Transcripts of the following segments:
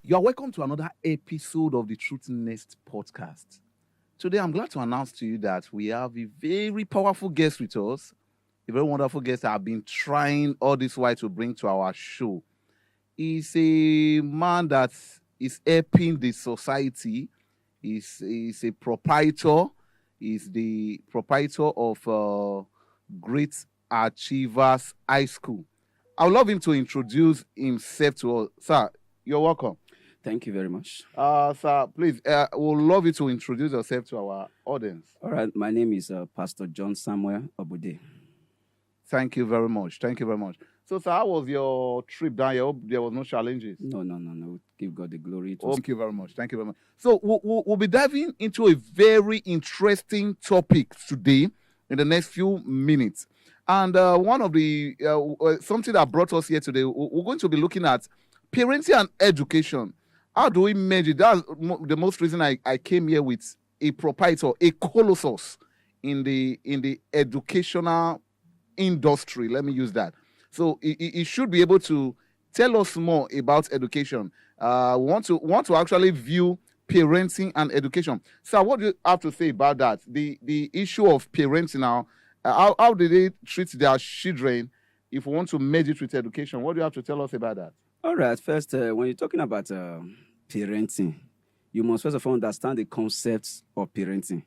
You are welcome to another episode of the Truth Nest podcast. Today, I'm glad to announce to you that we have a very powerful guest with us, a very wonderful guest that I've been trying all this while to bring to our show. He's a man that is helping the society. He's a proprietor. He's the proprietor of Great Achievers High School. I would love him to introduce himself to us. Sir, you're welcome. Thank you very much. Sir, please, we'd love you to introduce yourself to our audience. All right, my name is Pastor John Samuel Obude. Thank you very much. Thank you very much. So, sir, how was your trip down here? I hope there was no challenges. No. Give God the glory. Thank you very much. Thank you very much. So, we'll be diving into a very interesting topic today in the next few minutes. And one of the, something that brought us here today, we're going to be looking at parenting and education. How do we measure? That's the most reason I came here with a proprietor, a colossus in the educational industry. Let me use that. So he should be able to tell us more about education. We want to actually view parenting and education. So what do you have to say about that? The issue of parenting now. How do they treat their children? If we want to merge it with education, what do you have to tell us about that? All right. First, when you're talking about parenting, you must first of all understand the concepts of parenting.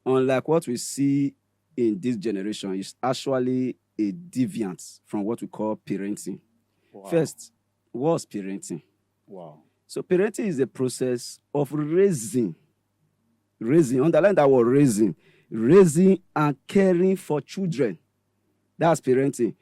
Unlike what we see in this generation, it's actually a deviance from what we call parenting. Wow. First, what's parenting? Wow. So parenting is the process of raising, underline that word, raising and caring for children. That's parenting.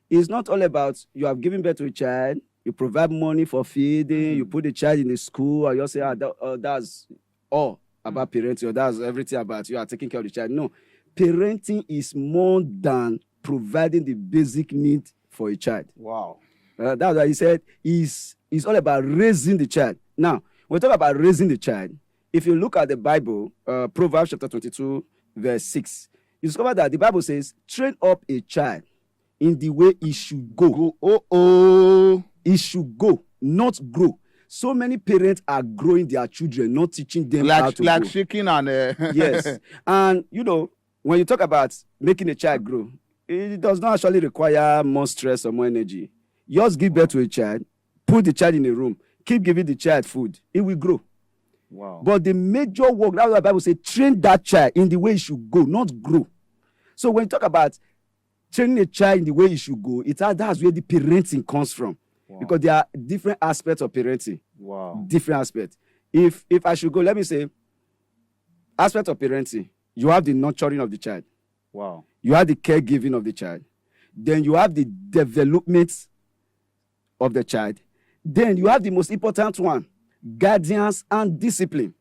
It's not all about you have given birth to a child, you provide money for feeding, you put the child in the school, or you say, that's all about parenting, or that's everything about you are taking care of the child. No, parenting is more than providing the basic need for a child. Wow. That's why he said it's all about raising the child. Now, when we talk about raising the child, if you look at the Bible, Proverbs chapter 22, verse 6, you discover that the Bible says, train up a child in the way he should go. He should go, not grow. So many parents are growing their children, not teaching them how to like grow. shaking and... Yes. And, when you talk about making a child grow, it does not actually require more stress or more energy. Just give birth to a child, put the child in a room, keep giving the child food. It will grow. Wow. But the major work, that's what the Bible says, train that child in the way he should go, not grow. So when you talk about training a child in the way he should go, that's where the parenting comes from. Wow. Because there are different aspects of parenting. Wow. Different aspects. If I should go, let me say, aspect of parenting, you have the nurturing of the child. Wow. You have the caregiving of the child. Then you have the development of the child. Then you have the most important one, guidance and discipline.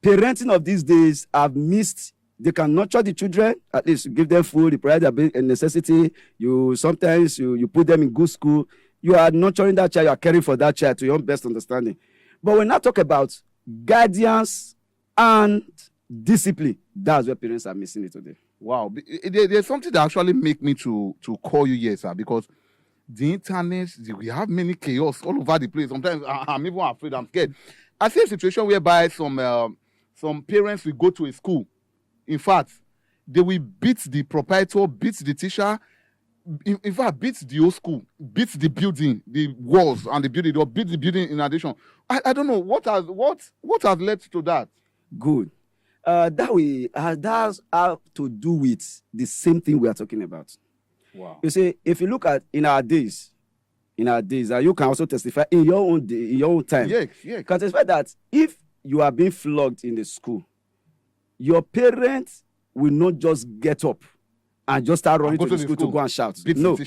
Parenting of these days have missed. They can nurture the children, at least you give them food, you provide their necessity. Sometimes you put them in good school. You are nurturing that child, you are caring for that child to your own best understanding. But when I talk about guidance and discipline, that's where parents are missing it today. Wow. There's something that actually make me to call you here, sir, because the internet, we have many chaos all over the place. Sometimes I'm even afraid, I'm scared. I see a situation whereby some parents will go to a school. In fact, they will beat the proprietor, beat the teacher, in fact, beat the whole school, beat the building, the walls and the building, or beat the building in addition. I don't know what has led to that. Good. That's have to do with the same thing we are talking about. Wow. You see, if you look at in our days, you can also testify in your own day, in your own time. Yes. You can testify that if you are being flogged in the school, your parents will not just get up and just start running to the school to go and shout. No.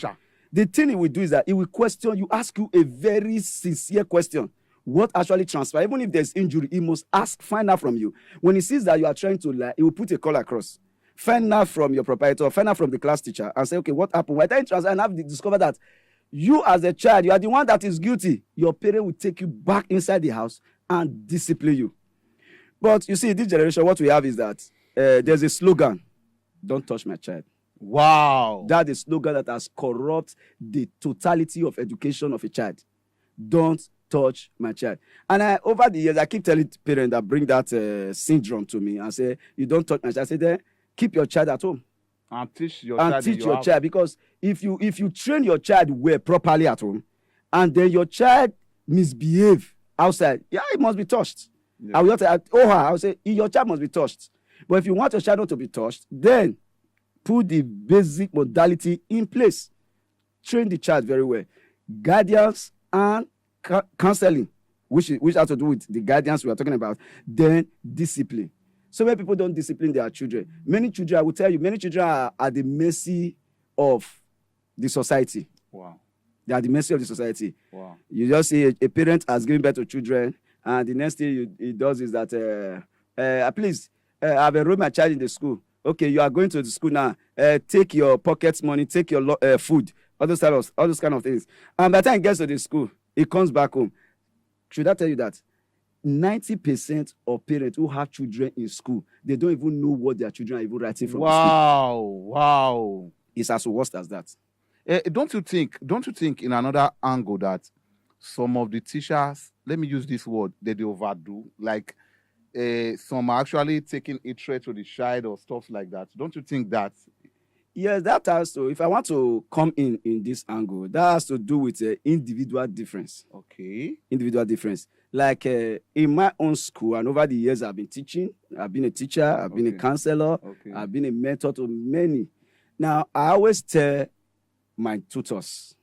The thing he will do is that he will question you, ask you a very sincere question. What actually transpired? Even if there's injury, he must find out from you. When he sees that you are trying to lie, he will put a call across. Find out from your proprietor, find out from the class teacher, and say, okay, what happened? By the time you transfer and have discovered that you as a child, you are the one that is guilty, your parent will take you back inside the house and discipline you. But you see, this generation, what we have is that there's a slogan, don't touch my child. Wow. That is a slogan that has corrupted the totality of education of a child. Don't touch my child. And over the years, I keep telling parents that bring that syndrome to me and say, you don't touch my child. I say, then keep your child at home. And teach your child. Because if you train your child well properly at home, and then your child misbehave outside, it must be touched. Yeah. I will say, your child must be touched. But if you want your child not to be touched, then put the basic modality in place. Train the child very well. Guidance and counseling, which has to do with the guidance we are talking about. Then discipline. So many people don't discipline their children. Many children, I will tell you, many children are at the mercy of the society. Wow. They are at the mercy of the society. Wow. You just see a parent has given birth to children, and the next thing he does is that, please, I've enrolled my child in the school. Okay, you are going to the school now. Take your pocket money, take your food, all those kind of things. And by the time he gets to the school, he comes back home. Should I tell you that 90% of parents who have children in school, they don't even know what their children are even writing from the school. Wow. It's as worst as that. Don't you think in another angle that some of the teachers, let me use this word, they overdo, like some are actually taking a threat to the child or stuff like that? Don't you think that? Yes, that has to, if I want to come in this angle, that has to do with individual difference. Okay. Individual difference. Like in my own school, and over the years I've been teaching, I've been a teacher, I've been a counselor, I've been a mentor to many. Now, I always tell my tutors,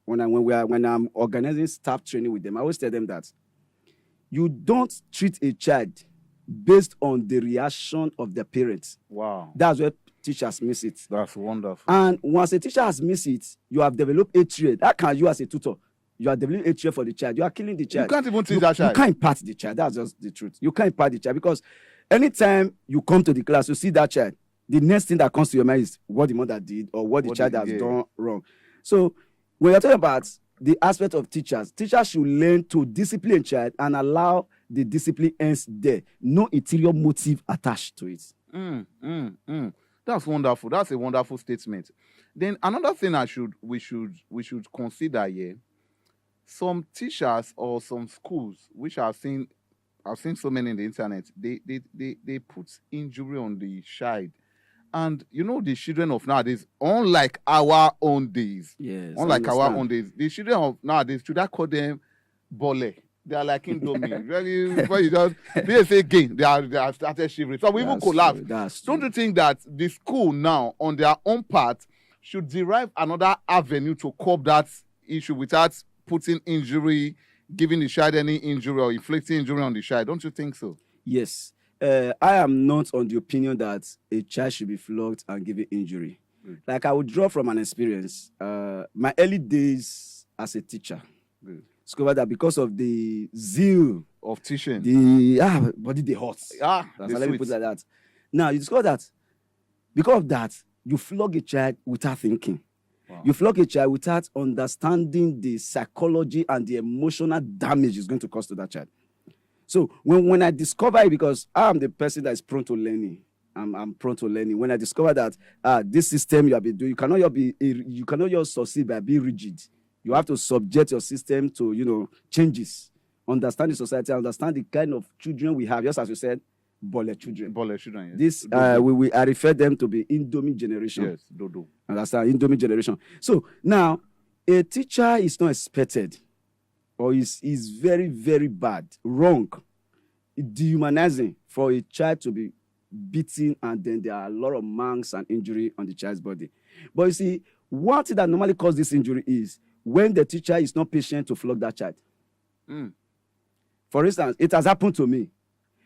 when I'm organizing staff training with them, I always tell them that you don't treat a child based on the reaction of the parents. Wow. That's where teachers miss it. That's wonderful. And once a teacher has missed it, you have developed hatred. How can you as a tutor? You are developing hatred for the child. You are killing the child. You can't even teach that child. You can't impart the child. That's just the truth. You can't impart the child because anytime you come to the class, you see that child, the next thing that comes to your mind is what the mother did or what the child has done wrong. So when you're talking about the aspect of teachers should learn to discipline a child and allow the discipline ends there. No ulterior motive attached to it. That's wonderful. That's a wonderful statement. Then another thing we should consider here, some teachers or some schools, which I've seen so many in the internet, they put injury on the child. And you know, the children of nowadays, unlike our own days, the children of nowadays, should I call them bole? They are like Indomie. They say again, they are started shivering. So we even collapse. Don't you think that the school now, on their own part, should derive another avenue to curb that issue without putting injury, giving the child any injury or inflicting injury on the child? Don't you think so? Yes. I am not on the opinion that a child should be flogged and given injury. Like I would draw from an experience. My early days as a teacher, discovered that because of the zeal of teaching, the body they hot. Let me put it like that. Now you discover that because of that, you flog a child without thinking. Wow. You flog a child without understanding the psychology and the emotional damage it's going to cause to that child. So when I discover it, because I'm the person that is prone to learning, I'm prone to learning. When I discover that this system you have been doing, you cannot just succeed by being rigid. You have to subject your system to changes. Understand the society, understand the kind of children we have. Just as you said, bole children. Bole children. Yes. This I refer them to be Indomie generation. Yes, dodo. Understand, Indomie generation. So now a teacher is not expected, or is very, very bad, wrong, dehumanizing for a child to be beaten, and then there are a lot of marks and injury on the child's body. But you see, one thing that normally causes this injury is when the teacher is not patient to flog that child. For instance, it has happened to me,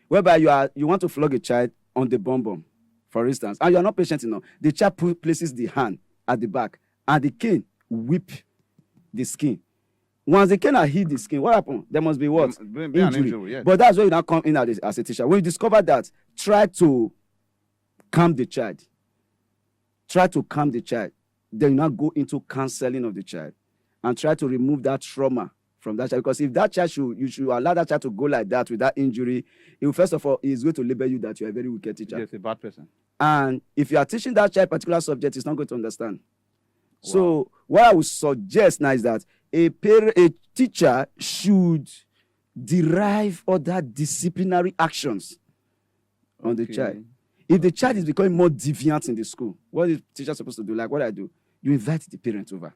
whereby you want to flog a child on the bum, for instance, and you are not patient enough. The child places the hand at the back, and the cane whip the skin. Once the cane has hit the skin, what happened? There must be what? Injury. Yes. But that's where you now come in as a teacher. When you discover that, try to calm the child. Then you now go into counseling of the child and try to remove that trauma from that child. Because if that child you should allow that child to go like that with that injury, it will, first of all, is going to label you that you are a very wicked teacher. Yes, a bad person. And if you are teaching that child a particular subject, it's not going to understand. Wow. So what I would suggest now is that a teacher should derive other disciplinary actions on the child. If the child is becoming more deviant in the school, what is the teacher supposed to do? Like what I do, you invite the parent over.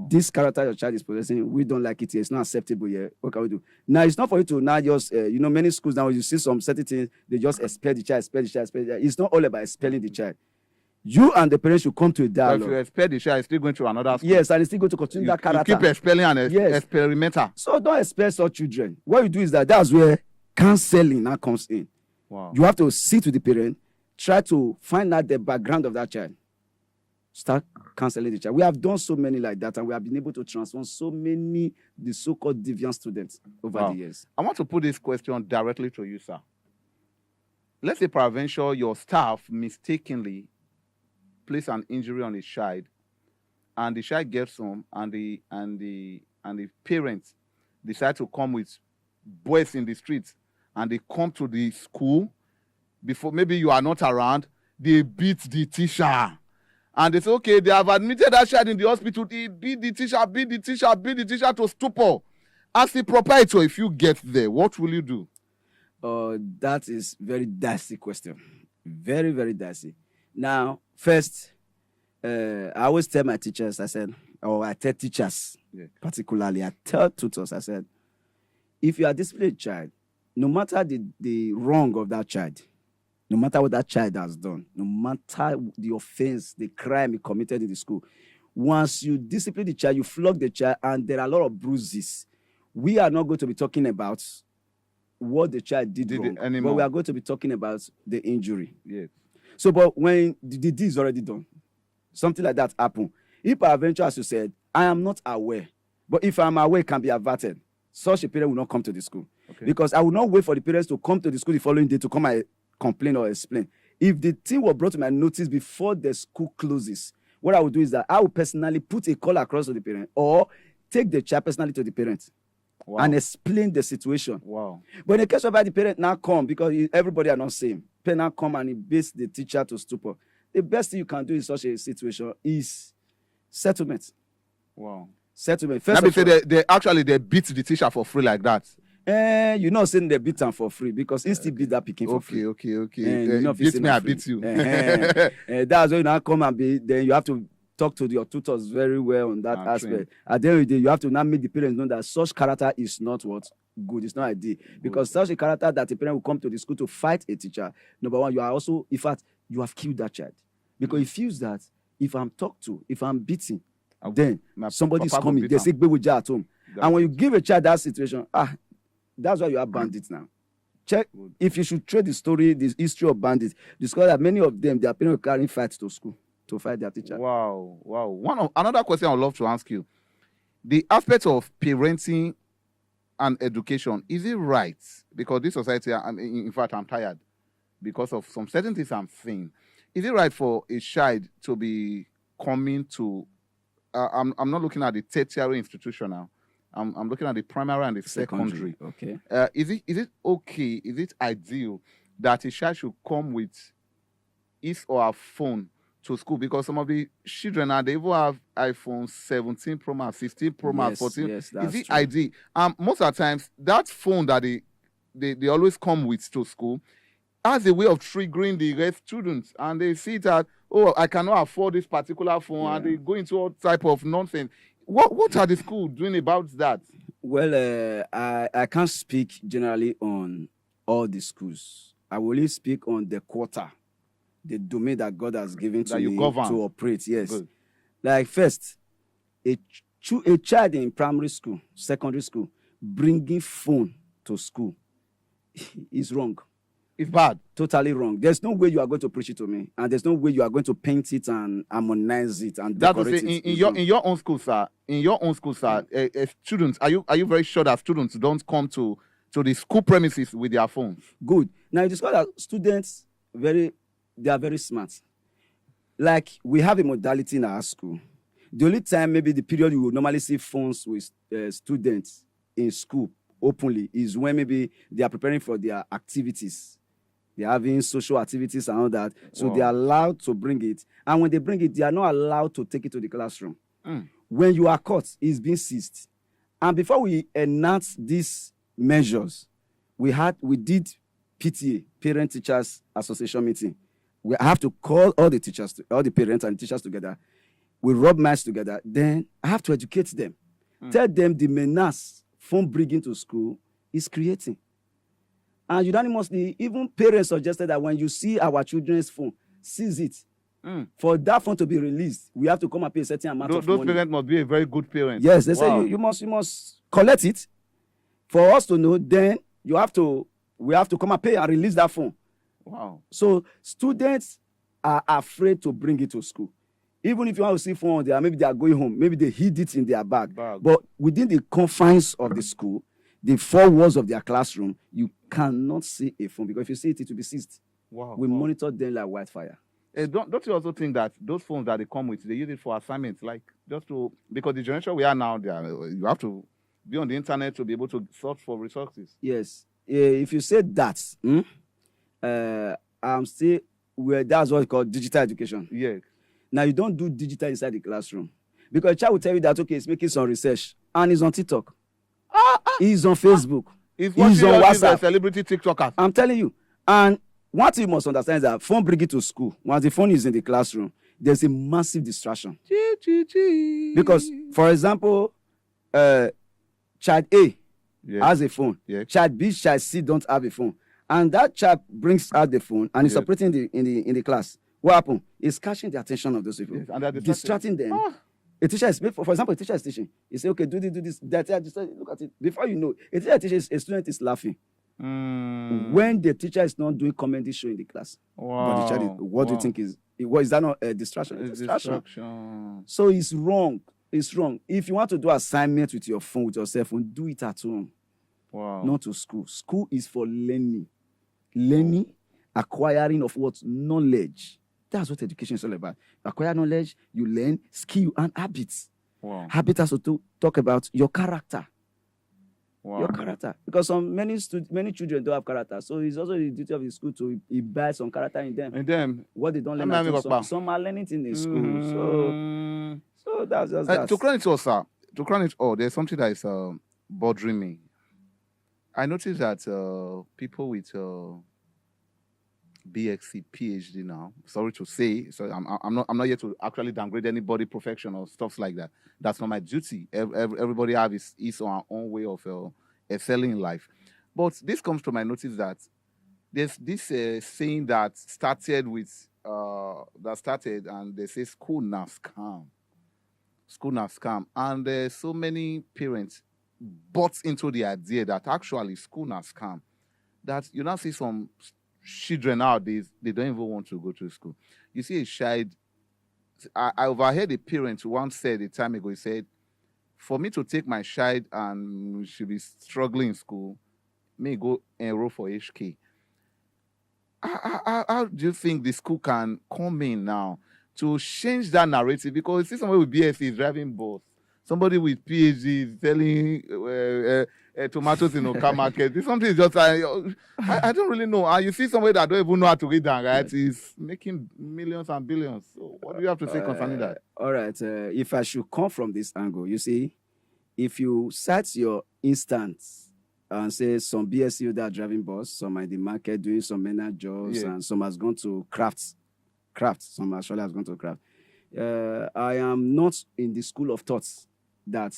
This character your child is possessing, we don't like it here. It's not acceptable here. What can we do? Now, it's not for you to now just, many schools now, you see some certain things, they just expel the child. It's not all about expelling the child. You and the parents should come to a dialogue. But if you expel the child, it's still going to another school. Yes, and it's still going to continue that character. You keep expelling and experimenter. So don't expel such children. What you do is that's where counseling now comes in. Wow. You have to sit with the parent, try to find out the background of that child. Start counseling the child. We have done so many like that, and we have been able to transform so many the so-called deviant students over the years. I want to put this question directly to you, sir. Let's say peradventure your staff mistakenly place an injury on a child, and the child gets home, and the parents decide to come with boys in the streets, and they come to the school before maybe you are not around. They beat the teacher. And they say, okay, they have admitted that child in the hospital. They beat the teacher to stupor. As the proprietor, if you get there, what will you do? That is very dicey question. Very, very dicey. Now, first, I always tell my teachers, I tell teachers, particularly, I tell tutors, I said, if you are disciplining a child, no matter the wrong of that child, no matter what that child has done, no matter the offense, the crime he committed in the school, once you discipline the child, you flog the child, and there are a lot of bruises, we are not going to be talking about what the child did wrong, but we are going to be talking about the injury. Yes. So, but when the deed is already done, something like that happened. If peradventure, as you said, I am not aware, but if I'm aware, it can be averted. Such a parent will not come to the school. Because I will not wait for the parents to come to the school the following day to come and complain or explain. If the thing was brought to my notice before the school closes, what I will do is that I will personally put a call across to the parent, or take the child personally to the parent and explain the situation. But in the case whereby the parent now come, because everybody are not same, parent now come and he beats the teacher to stupor, the best thing you can do in such a situation is settlement. Settlement. First, let me say they beat the teacher for free like that. You're not saying they beat them for free, because he still beat that picking for free. Okay. Beat me, I beat you. That's why you now come and then you have to talk to your tutors very well on that aspect. Trained. At the end of the day, you have to now make the parents know that such character is not good. It's not ideal. Because such a character that a parent will come to the school to fight a teacher, number one, you are also, in fact, you have killed that child. Because he feels that if I'm talked to, if I'm beaten, then somebody's coming. They say, "Bebuja at home." And when you give a child that situation, that's why you have bandits now. Check if you should trade the history of bandits. Discover that many of them, their parents are carrying fights to school to fight their teacher. Wow. Another question I would love to ask you: the aspect of parenting and education, is it right? Because this society, in fact, I'm tired because of some certain things I'm seeing. Is it right for a child to be coming to? I'm not looking at the tertiary institution now. I'm looking at the primary and the secondary. Okay. Is it okay? Is it ideal that a child should come with his or her phone to school? Because some of the children now, they even have iPhone 17 Pro Max, 16 Pro Max, 14. Yes, that's is it true. ideal? Most of the times, that phone that they always come with to school has a way of triggering the rest students, and they see that, I cannot afford this particular phone, and they go into all type of nonsense. What are the schools doing about that? Well, I can't speak generally on all the schools. I will only speak on the quarter, the domain that God has given to me to operate. Yes. Good. Like first, a child in primary school, secondary school, bringing phone to school is wrong. It's bad. Totally wrong. There's no way you are going to preach it to me, and there's no way you are going to paint it and harmonize it and decorate it. In your own school, sir. Students, are you very sure that students don't come to the school premises with their phones? Good. Now you discover that students they are very smart. Like we have a modality in our school. The only time, maybe the period you will normally see phones with students in school openly is when maybe they are preparing for their activities. They're having social activities and all that. So they are allowed to bring it. And when they bring it, they are not allowed to take it to the classroom. when you are caught, it's being seized. And before we enact these measures, we did PTA, Parent Teachers Association meeting. We have to call all the teachers, all the parents and teachers together. We rub minds together. Then I have to educate them. Tell them the menace phone bringing to school is creating. And unanimously, even parents suggested that when you see our children's phone, seize it. For that phone to be released, we have to come and pay a certain amount of money. Those parents must be a very good parent. Yes, they say you must collect it. For us to know, then we have to come and pay and release that phone. Wow. So students are afraid to bring it to school. Even if you want to see phone there, maybe they are going home, maybe they hid it in their bag. But within the confines of the school, the four walls of their classroom, you cannot see a phone, because if you see it, it will be seized. Wow. We monitor them like wildfire. Don't you also think that those phones that they come with, they use it for assignments, like just to, because the generation we are now, you have to be on the internet to be able to search for resources. Yes. If you say that, I'm still where that's what we call digital education. Yes. Now you don't do digital inside the classroom, because a child will tell you that okay, he's making some research and he's on TikTok, he's on Facebook, he's on WhatsApp, celebrity TikTokers. I'm telling you. And what you must understand is that phone bring it to school. Once the phone is in the classroom, there's a massive distraction. Because, for example, child A has a phone. Yeah. Child B, child C don't have a phone. And that child brings out the phone and is operating in the class. What happened? It's catching the attention of those people. Yes, and distracting them. A teacher is, for example, a teacher is teaching. He say, okay, do this. That look at it. Before you know, a teacher teaches, a student is laughing. When the teacher is not doing comedy show in the class. Wow. But the child is, what do you think is that not a distraction? It's distraction. So it's wrong. It's wrong. If you want to do assignment with your phone, with your cell phone, do it at home. Wow. Not to school. School is for learning. Learning, acquiring of what? Knowledge. That's what education is all about. Acquire knowledge, you learn, skill, and habits. Wow. Habit has to talk about your character. Wow. Your character. Because many children don't have character. So it's also the duty of the school to imbue some character in them. And them. What they don't learn at home. Some are learning it in the school. So that's just that. To crown it all, sir. To crown it all, there's something that is bothering me. I noticed that people with BXc, PhD now, sorry to say, so I'm not here to actually downgrade anybody profession or stuff like that. That's not my duty. Everybody has his or her own way of excelling in life. But this comes to my notice that there's this saying that started and they say school now scam. School now scam. And so many parents bought into the idea that actually school now scam. That you now see some children nowadays, they don't even want to go to school. You see a child, I overheard a parent once said a time ago, he said, for me to take my child and she be struggling in school, may go enroll for HK. How do you think the school can come in now to change that narrative? Because you see somebody with BSc is driving bus, somebody with PhD is selling tomatoes in Oka market. This something is just I don't really know. And you see somebody that don't even know how to read and write is making millions and billions. So what do you have to say concerning that? All right. If I should come from this angle, you see, if you cite your instance and say some BSc that are driving bus, some are in the market doing some manual jobs, and some has gone to crafts. Some actually has gone to craft. I am not in the school of thoughts that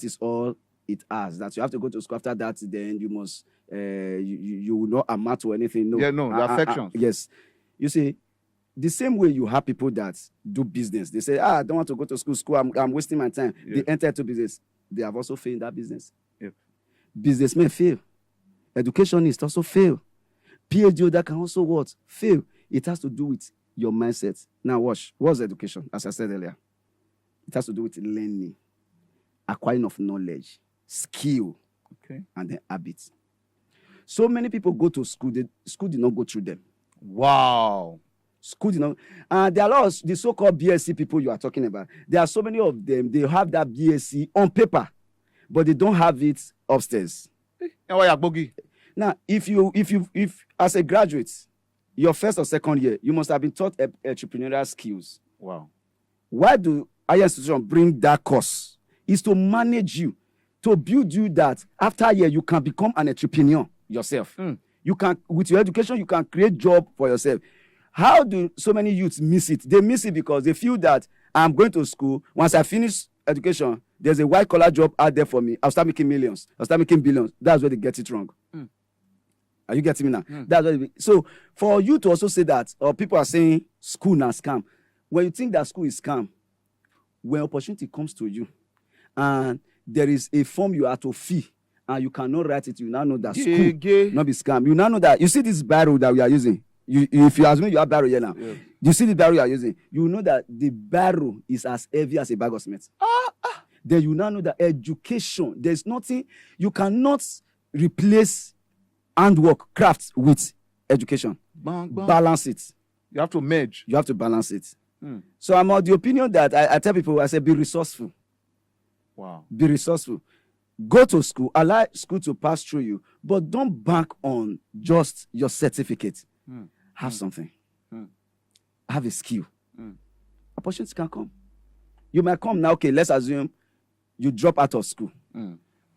is all it has. That you have to go to school after that, then you must you will not amount to anything. No. Yeah, no, there are sections. Yes. You see, the same way you have people that do business. They say, I don't want to go to school. I'm wasting my time. Yeah. They enter into business. They have also failed in that business. Yeah. Businessmen fail. Educationists also fail. PhD that can also what? Fail. It has to do with your mindset. Now watch. What's education? As I said earlier, it has to do with learning, acquiring of knowledge, skill, and then habits. So many people go to school. School did not go through them. Wow. School did not. And there are a lot of the so-called BSc people you are talking about. There are so many of them. They have that BSc on paper, but they don't have it upstairs. Now, if as a graduate, your first or second year, you must have been taught entrepreneurial skills. Wow. Why do higher institution bring that course is to manage you, to build you that after a year you can become an entrepreneur yourself. You can, with your education, you can create job for yourself. How do so many youths miss it? They miss it because they feel that I'm going to school. Once I finish education, there's a white collar job out there for me. I'll start making millions. I'll start making billions. That's where they get it wrong. Are you getting me now? That's what so for you to also say that, or people are saying school na scam. When you think that school is scam, when opportunity comes to you and there is a form you have to fill and you cannot write it, you now know that school not be scam. You now know that, you see this barrel that we are using. If you assume you have barrel here now, you see the barrel you are using, you know that the barrel is as heavy as a bag of cement. Then you now know that education, there's nothing, you cannot replace handwork, crafts with education. Balance it. You have to merge. You have to balance it. So I'm of the opinion that I tell people, I say, be resourceful. Wow. Be resourceful. Go to school, allow school to pass through you, but don't bank on just your certificate. Have something. Have a skill. Opportunity can come. You might come now, okay, let's assume you drop out of school.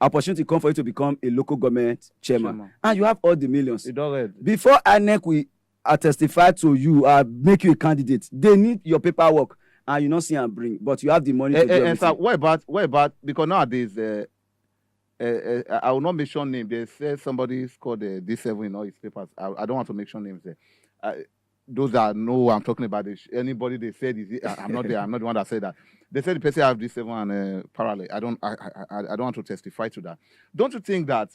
Opportunity come for you to become a local government chairman. And you have all the millions. Before INEC will testify to you, make you a candidate, they need your paperwork, and you not see and bring, but you have the money to do everything. So what about, because nowadays, I will not mention names. They say somebody scored D7 in all his papers. I don't want to mention names there. Those that know what I'm talking about, anybody they said, I'm not there. I'm not the one that said that. They said the person have D7 and parallel. I don't want to testify to that. Don't you think that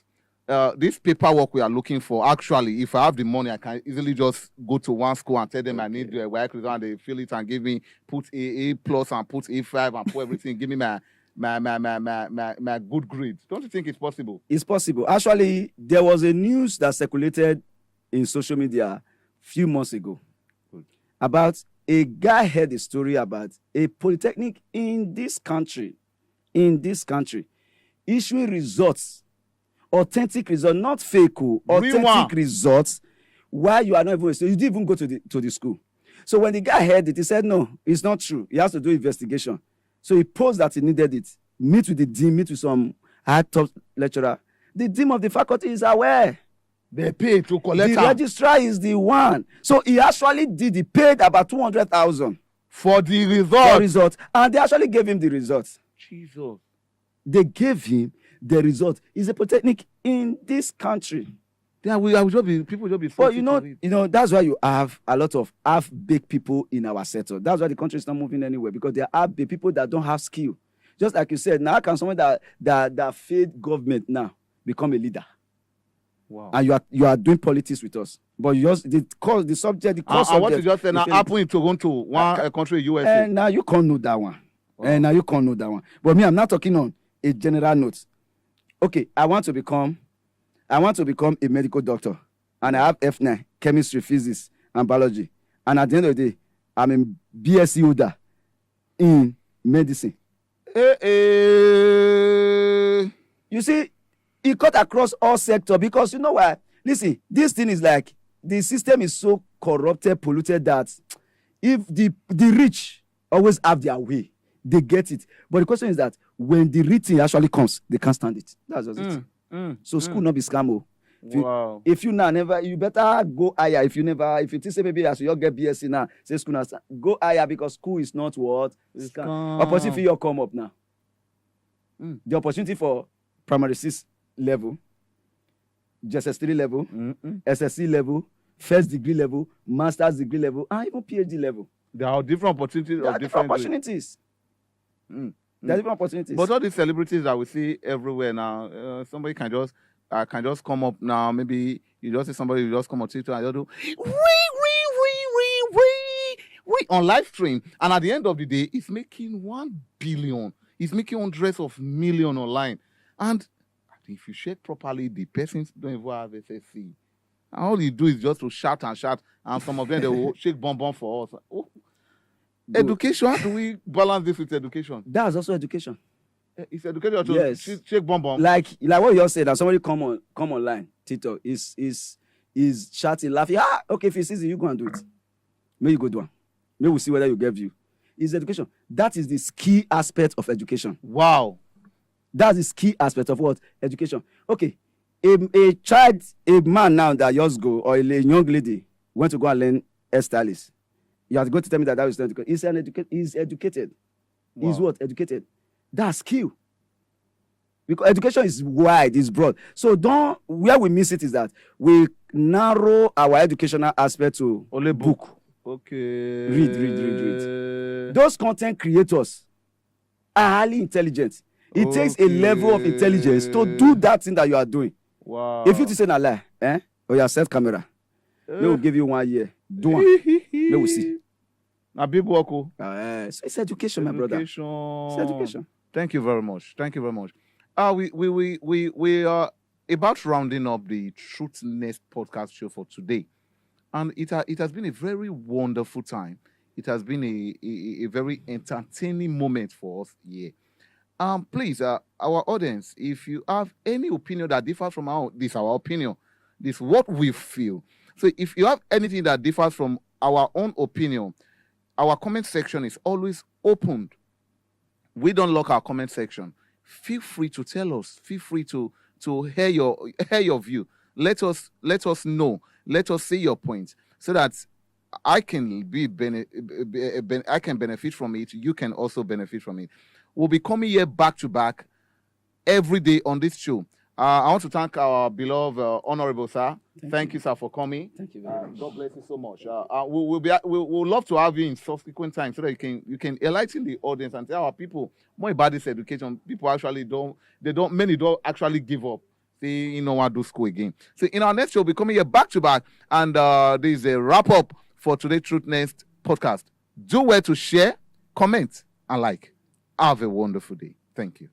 this paperwork we are looking for, actually, if I have the money, I can easily just go to one school and tell them I need the work result, and they fill it and give me, put A plus and put A5 and put everything, give me my good grades. Don't you think it's possible? It's possible. Actually, there was a news that circulated in social media few months ago about a guy heard a story about a polytechnic in this country issuing results, authentic results, not fake, authentic results, while you are not even, so you didn't even go to the school. So when the guy heard it, he said, no, it's not true. He has to do investigation. So he posed that he needed it. Meet with the dean, meet with some high-top lecturer. The dean of the faculty is aware. They pay to collect. The registrar is the one. So he actually he paid about 200,000 for the result. And they actually gave him the results. Jesus. They gave him the result. It's a polytechnic in this country. Yeah, people just be. But you know, that's why you have a lot of half-baked people in our sector. That's why the country is not moving anywhere, because there are half-baked people that don't have skill. Just like you said, now how can someone that failed government now become a leader? Wow. And you are doing politics with us. But you just the subject. I want to just say now happen in Toronto, one country, USA. And now you can't know that one. Wow. And now you can't know that one. But me, I'm not talking on a general note. Okay, I want to become a medical doctor, and I have F9, chemistry, physics, and biology. And at the end of the day, I'm a BSc holder in medicine. You see, it cut across all sectors, because you know why? Listen, this thing is like, the system is so corrupted, polluted, that if the rich always have their way, they get it. But the question is that when the rich thing actually comes, they can't stand it. That's just it. So school not be scam. Wow. If you now never, you better go higher. If you think say maybe as you get BSc now, say school now, go higher, because school is not what opportunity for you come up now. The opportunity for primary 6 level, JSS3 level, SSC level, first degree level, master's degree level, and even PhD level. There are different opportunities. There are different opportunities. There are different opportunities. But all these celebrities that we see everywhere now, somebody can just come up now. Maybe you just see somebody, you just come on Twitter and you do we on live stream, and at the end of the day, it's making 1 billion. It's making hundreds of millions online, and if you check properly, the persons don't even have SSC. And all you do is just to shout, and some of them they will shake bomb for us. Oh. Education, how do we balance this with education? That's also education. It's education to shake bomb. Like what you all said, that somebody come online, Tito, is shouting, laughing. Okay, if he sees it, you go and do it. Maybe you go do it. Maybe we'll see whether you get view. is education. That is the key aspect of education. Wow. That's the key aspect of what? Education. Okay. A child, a man now that just go, or a young lady went to go and learn hairstylist. You have to go to tell me that is not educated. He's educated. Wow. He's what? Educated. That's skill. Because education is wide, it's broad. So where we miss it is that we narrow our educational aspect to only book. Okay. Read. Those content creators are highly intelligent. It takes a level of intelligence to do that thing that you are doing. Wow. If you say a lie, or you set camera, they will give you 1 year. Do one. They will see. A big work. So it's education, my brother. It's education. Thank you very much. We are about rounding up the Truth Nest podcast show for today. And it has been a very wonderful time. It has been a very entertaining moment for us here. Please, our audience, if you have any opinion that differs from our opinion, this is what we feel. So if you have anything that differs from our own opinion, our comment section is always opened. We don't lock our comment section. Feel free to tell us. Feel free to hear your view. Let us know. Let us see your point so that I can I can benefit from it. You can also benefit from it. We'll be coming here back to back every day on this show. I want to thank our beloved honorable sir. Thank you, sir, for coming. Thank you very much. God bless you so much. We'll love to have you in subsequent times so that you can enlighten the audience and tell our people more about this education. People actually many don't actually give up. Say, you know what, do school again. So in our next show, we'll be coming here back to back, and this is a wrap up for today's Truth Nest podcast. Do well to share, comment, and like. Have a wonderful day. Thank you.